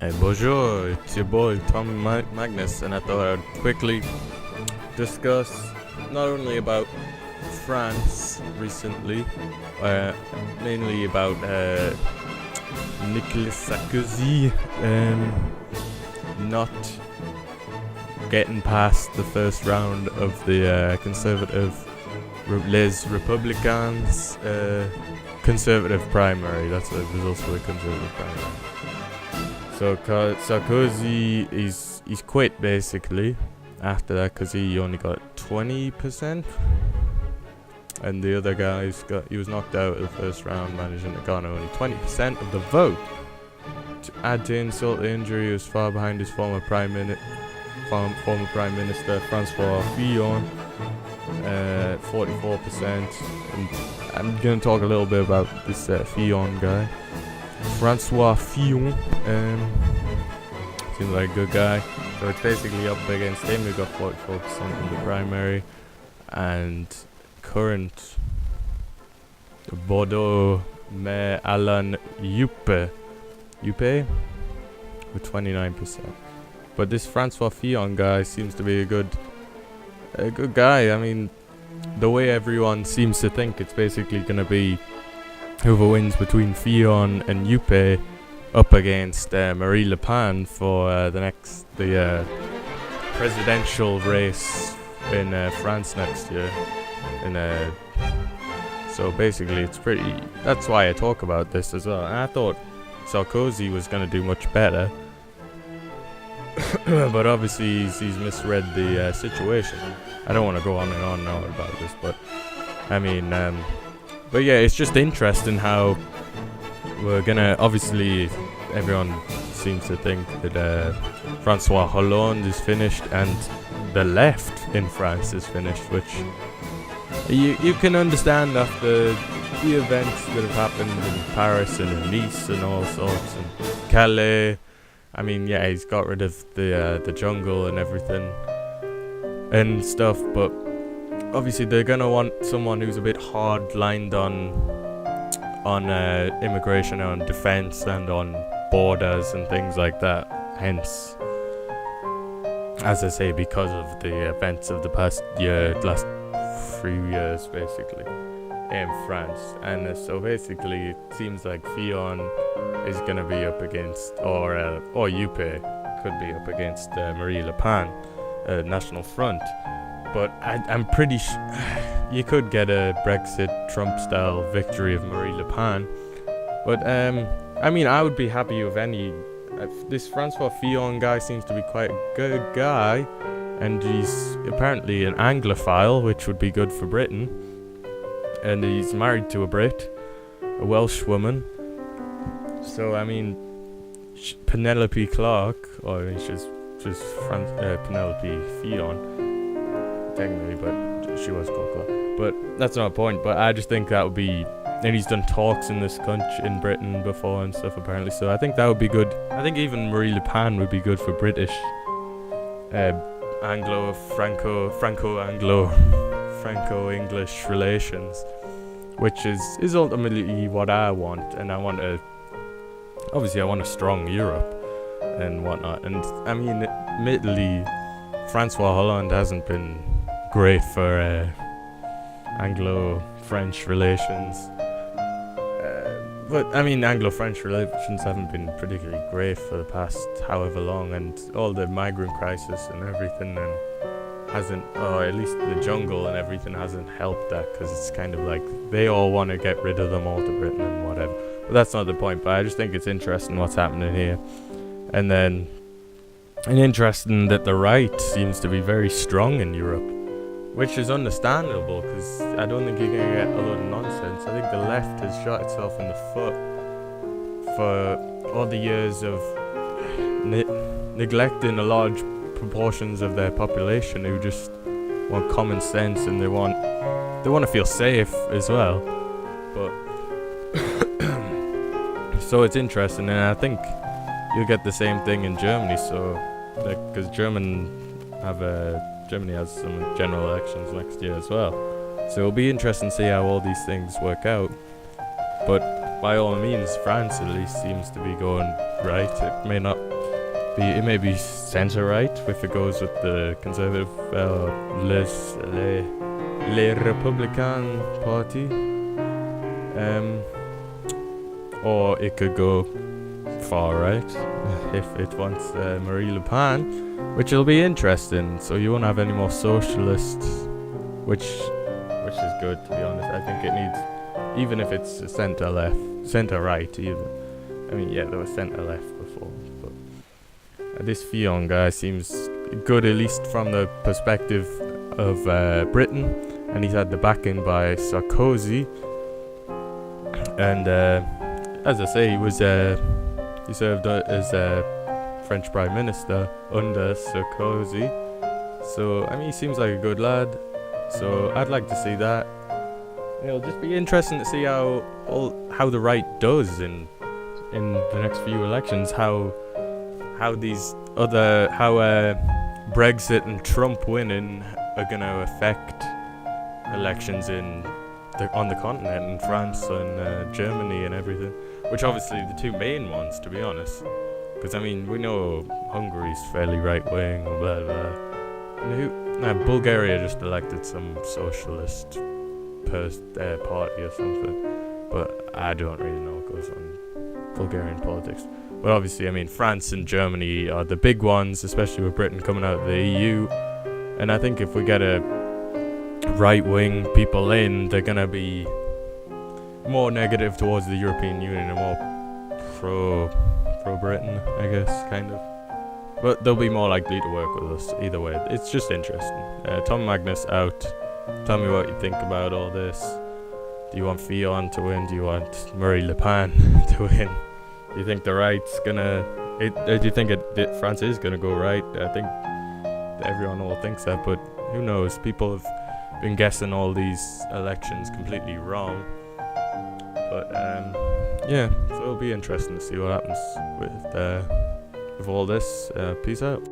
Hey, bonjour, it's your boy Tom Magnus, and I thought I'd quickly discuss not only about France recently, mainly about Nicolas Sarkozy not getting past the first round of the Les Republicans conservative primary. There's also a conservative primary. So Sarkozy, he's quit basically after that because he only got 20%, and the other guys he was knocked out of the first round, managing to garner only 20% of the vote. To add to insult to injury, he was far behind his former prime minister Francois Fillon, 44%. And I'm gonna talk a little bit about this Fillon guy. Francois Fillon seems like a good guy. So it's basically up against him, who got 44% in the primary, and current Bordeaux Mayor Alain Juppe with 29%. But this Francois Fillon guy seems to be a good guy. I mean, the way everyone seems to think, it's basically gonna be whoever wins between Fillon and Juppe up against Marie Le Pen for the presidential race in France next year. So basically, that's why I talk about this as well. And I thought Sarkozy was going to do much better, but obviously he's misread the situation. I don't want to go on and on now about this, but I mean, but yeah, it's just interesting how we're gonna, obviously everyone seems to think that Francois Hollande is finished and the left in France is finished, which you can understand after the events that have happened in Paris and in Nice and all sorts, and Calais. I mean, yeah, he's got rid of the jungle and everything and stuff, but obviously they're gonna want someone who's a bit hard-lined on immigration, on defense, and on borders and things like that. Hence, as I say, because of the events of the last 3 years, basically, in France. And so basically, it seems like Fillon is gonna be up against, or Juppe could be up against Marie Le Pen, National Front. But I'm pretty you could get a Brexit Trump-style victory of Marie Le Pen. But I mean, I would be happy with any. This Francois Fillon guy seems to be quite a good guy, and he's apparently an Anglophile, which would be good for Britain. And he's married to a Brit, a Welsh woman. So I mean, Penelope Clark, or she's Penelope Fillon, technically, but she was called Clark. But that's not a point. But I just think that would be, and he's done talks in this country, in Britain before and stuff apparently. So I think that would be good. I think even Marie Le Pen would be good for British, Franco-English relations, which is ultimately what I want. And I want a strong Europe and whatnot. And I mean, admittedly, Francois Hollande hasn't been great for Anglo-French relations. But I mean, Anglo-French relations haven't been particularly great for the past however long, and all the migrant crisis and everything, and hasn't, or at least the jungle and everything hasn't helped that, because it's kind of like they all want to get rid of them all to Britain and whatever. But that's not the point. But I just think it's interesting what's happening here. And then, and interesting that the right seems to be very strong in Europe, which is understandable, because I don't think you're going to get a lot of nonsense. I think the left has shot itself in the foot for all the years of neglecting a large proportions of their population who just want common sense, and they want to feel safe as well. But so it's interesting, and I think you'll get the same thing in Germany. So, because Germany has some general elections next year as well. So it'll be interesting to see how all these things work out. But by all means, France at least seems to be going right. It may not be, it may be centre right if it goes with the conservative, les Républicains party, or it could go far right if it wants Marine Le Pen, which will be interesting. So you won't have any more socialists, which is good, to be honest. I think it needs, even if it's centre left, centre right, even. I mean, yeah, there was centre left before, but this Fillon guy seems good, at least from the perspective of Britain, and he's had the backing by Sarkozy. And as I say, he served as French Prime Minister under Sarkozy. So I mean, he seems like a good lad. So I'd like to see that. It'll just be interesting to see how the right does in the next few elections. How Brexit and Trump winning are gonna affect elections on the continent, in France and Germany and everything. Which obviously the two main ones, to be honest. Because I mean, we know Hungary's fairly right wing, blah blah. And Bulgaria just elected some socialist party or something, but I don't really know what goes on Bulgarian politics. But obviously, I mean, France and Germany are the big ones, especially with Britain coming out of the EU. And I think if we get a right-wing people in, they're gonna be more negative towards the European Union and more pro-Britain, I guess, kind of. But they'll be more likely to work with us either way. It's just interesting. Tom Magnus out. Tell me what you think about all this. Do you want Fillon to win? Do you want Marine Le Pen to win? Do you think the right's gonna... do you think France is gonna go right? I think everyone all thinks that, but who knows? People have been guessing all these elections completely wrong. But yeah, so it'll be interesting to see what happens with all this. Peace out.